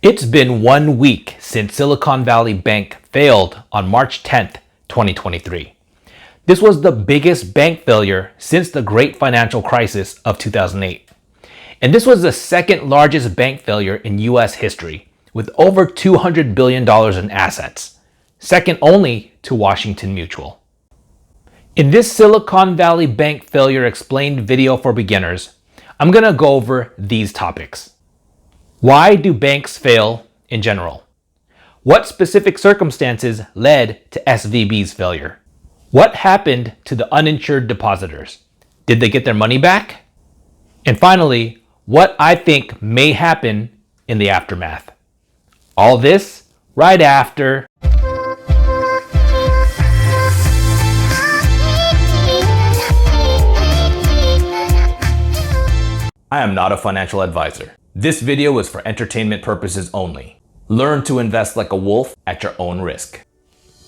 It's been 1 week since Silicon Valley Bank failed on March 10th, 2023. This was the biggest bank failure since the Great Financial Crisis of 2008. And this was the second largest bank failure in U.S. history, with over $200 billion in assets, second only to Washington Mutual. In this Silicon Valley Bank failure explained video for beginners, I'm going to go over these topics. Why do banks fail in general? What specific circumstances led to SVB's failure? What happened to the uninsured depositors? Did they get their money back? And finally, what I think may happen in the aftermath. All this right after. I am not a financial advisor. This video is for entertainment purposes only. Learn to invest like a wolf at your own risk.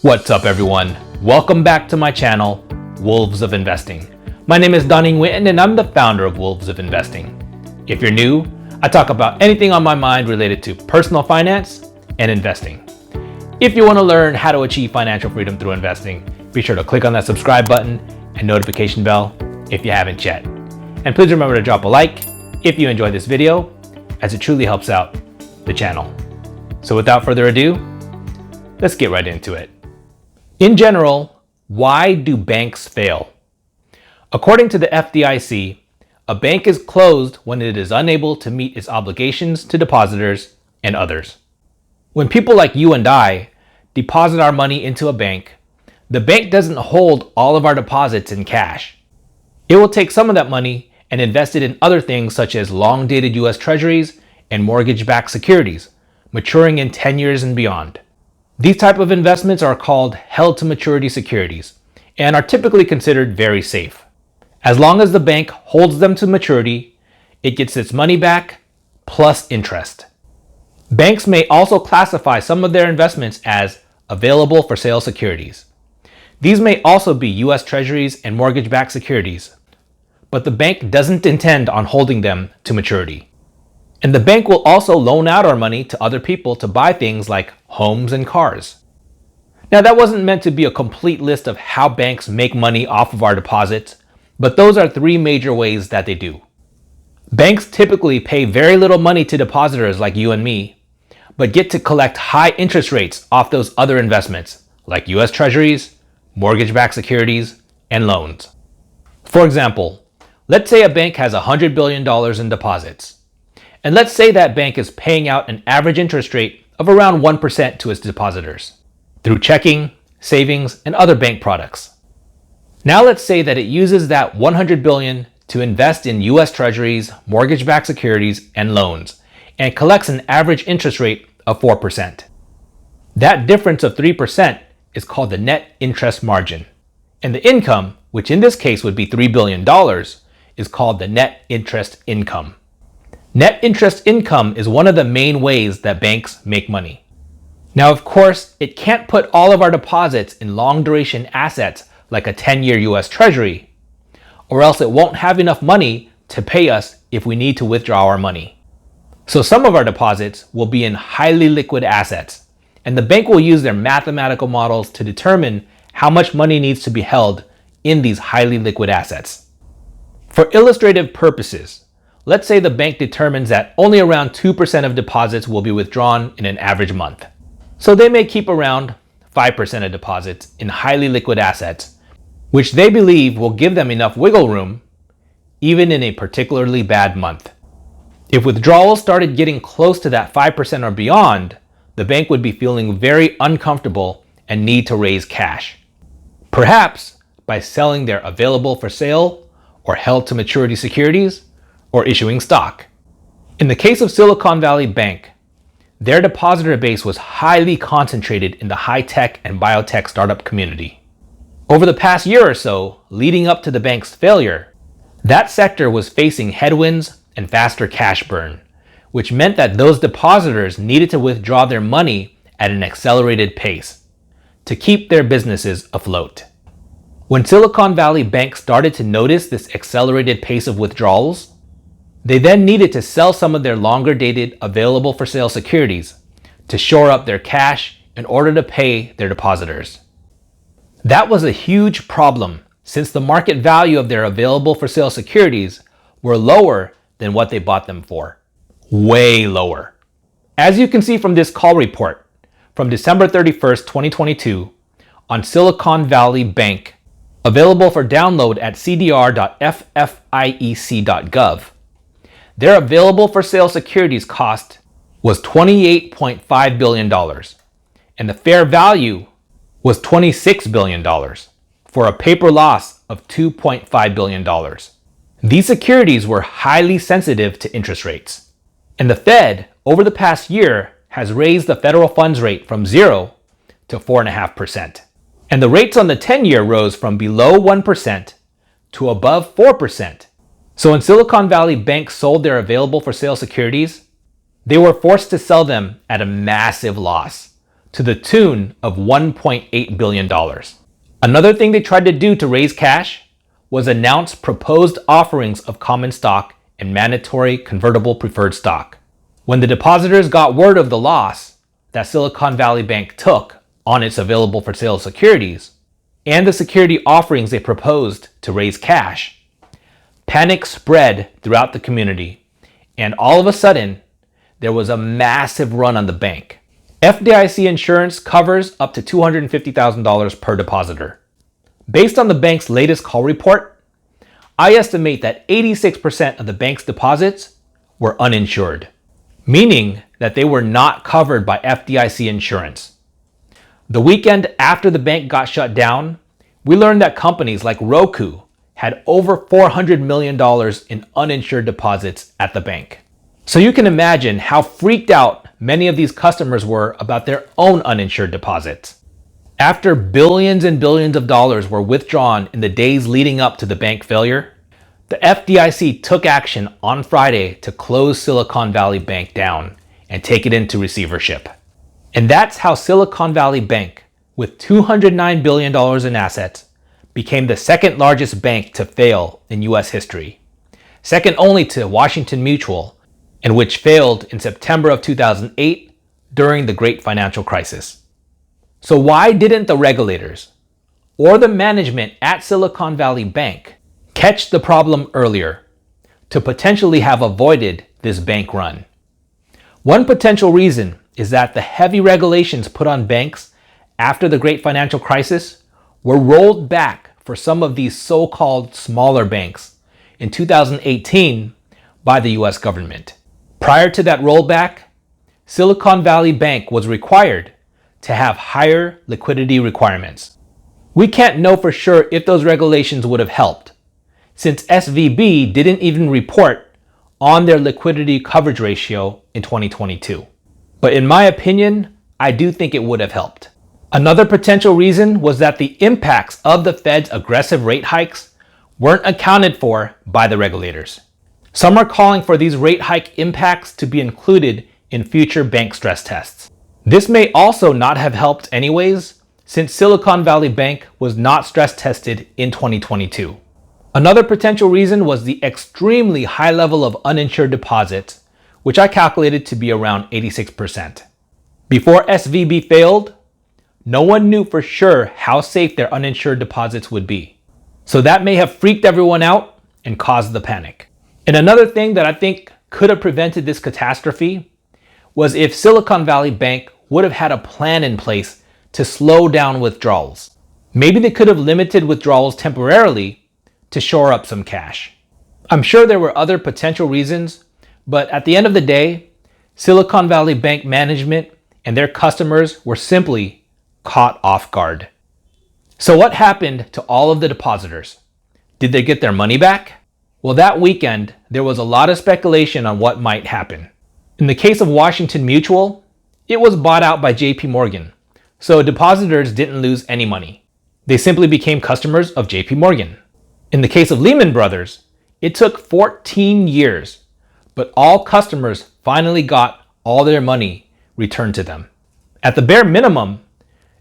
What's up everyone? Welcome back to my channel, Wolves of Investing. My name is Donnie Winton and I'm the founder of Wolves of Investing. If you're new, I talk about anything on my mind related to personal finance and investing. If you want to learn how to achieve financial freedom through investing, be sure to click on that subscribe button and notification bell if you haven't yet. And please remember to drop a like if you enjoyed this video, as it truly helps out the channel. So without further ado, let's get right into it. In general, why do banks fail? According to the FDIC, a bank is closed when it is unable to meet its obligations to depositors and others. When people like you and I deposit our money into a bank, the bank doesn't hold all of our deposits in cash. It will take some of that money and invest it in other things such as long-dated U.S. Treasuries and mortgage-backed securities, maturing in 10 years and beyond. These type of investments are called held-to-maturity securities and are typically considered very safe. As long as the bank holds them to maturity, it gets its money back plus interest. Banks may also classify some of their investments as available for sale securities. These may also be U.S. Treasuries and mortgage-backed securities, but the bank doesn't intend on holding them to maturity. And the bank will also loan out our money to other people to buy things like homes and cars. Now that wasn't meant to be a complete list of how banks make money off of our deposits, but those are three major ways that they do. Banks typically pay very little money to depositors like you and me, but get to collect high interest rates off those other investments like U.S. Treasuries, mortgage-backed securities, and loans. For example, let's say a bank has $100 billion in deposits. And let's say that bank is paying out an average interest rate of around 1% to its depositors through checking, savings, and other bank products. Now let's say that it uses that $100 billion to invest in U.S. Treasuries, mortgage-backed securities, and loans, and collects an average interest rate of 4%. That difference of 3% is called the net interest margin. And the income, which in this case would be $3 billion, is called the net interest income. Net interest income is one of the main ways that banks make money. Now, of course, it can't put all of our deposits in long duration assets like a 10-year U.S. Treasury, or else it won't have enough money to pay us if we need to withdraw our money. So some of our deposits will be in highly liquid assets, and the bank will use their mathematical models to determine how much money needs to be held in these highly liquid assets. For illustrative purposes, let's say the bank determines that only around 2% of deposits will be withdrawn in an average month. So they may keep around 5% of deposits in highly liquid assets, which they believe will give them enough wiggle room even in a particularly bad month. If withdrawals started getting close to that 5% or beyond, the bank would be feeling very uncomfortable and need to raise cash. Perhaps by selling their available for sale or held to maturity securities, or issuing stock. In the case of Silicon Valley Bank, their depositor base was highly concentrated in the high-tech and biotech startup community. Over the past year or so, leading up to the bank's failure, that sector was facing headwinds and faster cash burn, which meant that those depositors needed to withdraw their money at an accelerated pace to keep their businesses afloat. When Silicon Valley Bank started to notice this accelerated pace of withdrawals, They then needed to sell some of their longer dated available for sale securities to shore up their cash in order to pay their depositors. That was a huge problem since the market value of their available for sale securities were lower than what they bought them for. Way lower. As you can see from this call report from December 31st, 2022 on Silicon Valley Bank, available for download at cdr.ffiec.gov, their available for sale securities cost was $28.5 billion, and the fair value was $26 billion, for a paper loss of $2.5 billion. These securities were highly sensitive to interest rates, and the Fed, over the past year, has raised the federal funds rate from 0 to 4.5%. And the rates on the 10-year rose from below 1% to above 4%. So when Silicon Valley Bank sold their available for sale securities, they were forced to sell them at a massive loss to the tune of $1.8 billion. Another thing they tried to do to raise cash was announce proposed offerings of common stock and mandatory convertible preferred stock. When the depositors got word of the loss that Silicon Valley Bank took on its available for sale securities and the security offerings they proposed to raise cash, panic spread throughout the community, and all of a sudden, there was a massive run on the bank. FDIC insurance covers up to $250,000 per depositor. Based on the bank's latest call report, I estimate that 86% of the bank's deposits were uninsured, meaning that they were not covered by FDIC insurance. The weekend after the bank got shut down, we learned that companies like Roku had over $400 million in uninsured deposits at the bank. So you can imagine how freaked out many of these customers were about their own uninsured deposits. After billions and billions of dollars were withdrawn in the days leading up to the bank failure, the FDIC took action on Friday to close Silicon Valley Bank down and take it into receivership. And that's how Silicon Valley Bank, with $209 billion in assets, became the second largest bank to fail in U.S. history, second only to Washington Mutual, and which failed in September of 2008 during the Great Financial Crisis. So why didn't the regulators or the management at Silicon Valley Bank catch the problem earlier to potentially have avoided this bank run? One potential reason is that the heavy regulations put on banks after the Great Financial Crisis were rolled back for some of these so-called smaller banks in 2018 by the US government. Prior to that rollback, Silicon Valley Bank was required to have higher liquidity requirements. We can't know for sure if those regulations would have helped, since SVB didn't even report on their liquidity coverage ratio in 2022. But in my opinion, I do think it would have helped. Another potential reason was that the impacts of the Fed's aggressive rate hikes weren't accounted for by the regulators. Some are calling for these rate hike impacts to be included in future bank stress tests. This may also not have helped anyways, since Silicon Valley Bank was not stress tested in 2022. Another potential reason was the extremely high level of uninsured deposits, which I calculated to be around 86%. Before SVB failed, no one knew for sure how safe their uninsured deposits would be. So that may have freaked everyone out and caused the panic. And another thing that I think could have prevented this catastrophe was if Silicon Valley Bank would have had a plan in place to slow down withdrawals. Maybe they could have limited withdrawals temporarily to shore up some cash. I'm sure there were other potential reasons, but at the end of the day, Silicon Valley Bank management and their customers were simply caught off guard. So what happened to all of the depositors? Did they get their money back? Well, that weekend, there was a lot of speculation on what might happen. In the case of Washington Mutual, it was bought out by JP Morgan, so depositors didn't lose any money. They simply became customers of JP Morgan. In the case of Lehman Brothers, it took 14 years, but all customers finally got all their money returned to them. At the bare minimum,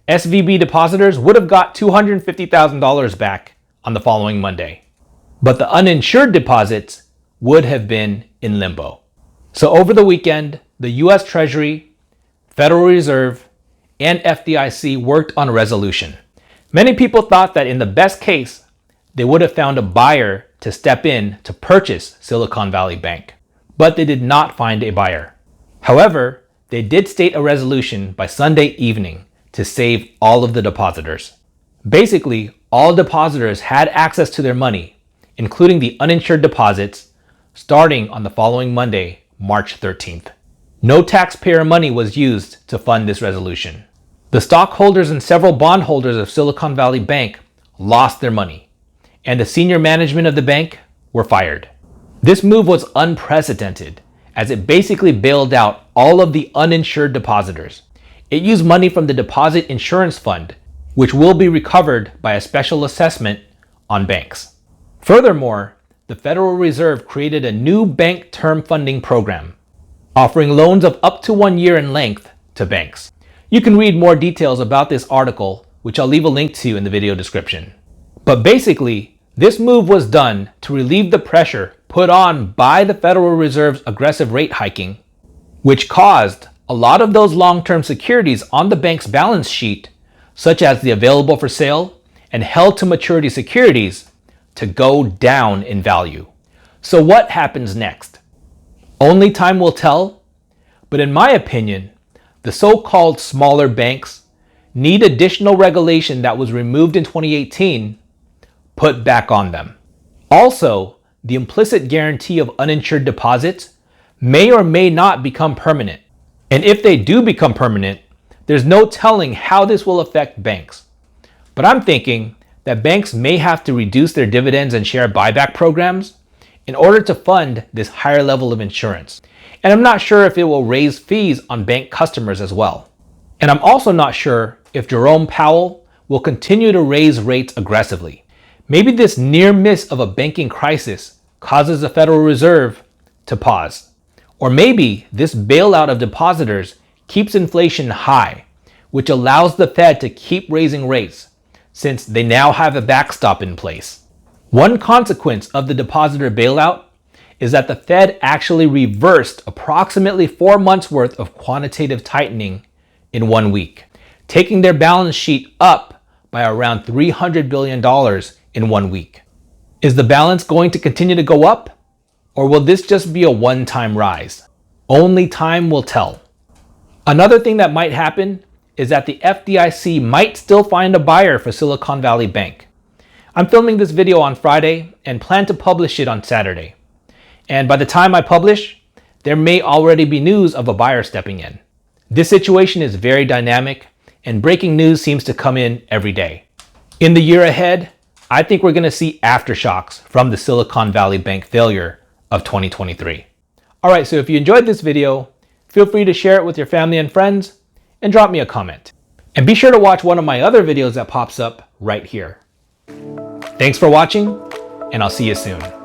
SVB depositors would have got $250,000 back on the following Monday. But the uninsured deposits would have been in limbo. So over the weekend, the U.S. Treasury, Federal Reserve, and FDIC worked on a resolution. Many people thought that in the best case, they would have found a buyer to step in to purchase Silicon Valley Bank, but they did not find a buyer. However, they did state a resolution by Sunday evening to save all of the depositors. Basically, all depositors had access to their money, including the uninsured deposits, starting on the following Monday, March 13th. No taxpayer money was used to fund this resolution. The stockholders and several bondholders of Silicon Valley Bank lost their money, and the senior management of the bank were fired. This move was unprecedented, as it basically bailed out all of the uninsured depositors. It used money from the Deposit Insurance Fund, which will be recovered by a special assessment on banks. Furthermore, the Federal Reserve created a new bank term funding program, offering loans of up to 1 year in length to banks. You can read more details about this article, which I'll leave a link to in the video description. But basically, this move was done to relieve the pressure put on by the Federal Reserve's aggressive rate hiking, which caused a lot of those long-term securities on the bank's balance sheet, such as the available for sale and held to maturity securities, to go down in value. So what happens next? Only time will tell, but in my opinion, the so-called smaller banks need additional regulation that was removed in 2018 put back on them. Also, the implicit guarantee of uninsured deposits may or may not become permanent. And if they do become permanent, there's no telling how this will affect banks. But I'm thinking that banks may have to reduce their dividends and share buyback programs in order to fund this higher level of insurance. And I'm not sure if it will raise fees on bank customers as well. And I'm also not sure if Jerome Powell will continue to raise rates aggressively. Maybe this near miss of a banking crisis causes the Federal Reserve to pause. Or maybe this bailout of depositors keeps inflation high, which allows the Fed to keep raising rates since they now have a backstop in place. One consequence of the depositor bailout is that the Fed actually reversed approximately 4 months worth of quantitative tightening in 1 week, taking their balance sheet up by around $300 billion in 1 week. Is the balance going to continue to go up, or will this just be a one-time rise? Only time will tell. Another thing that might happen is that the FDIC might still find a buyer for Silicon Valley Bank. I'm filming this video on Friday and plan to publish it on Saturday. And by the time I publish, there may already be news of a buyer stepping in. This situation is very dynamic, and breaking news seems to come in every day. In the year ahead, I think we're going to see aftershocks from the Silicon Valley Bank failure of 2023. All right, so if you enjoyed this video, feel free to share it with your family and friends and drop me a comment. And be sure to watch one of my other videos that pops up right here. Thanks for watching, and I'll see you soon.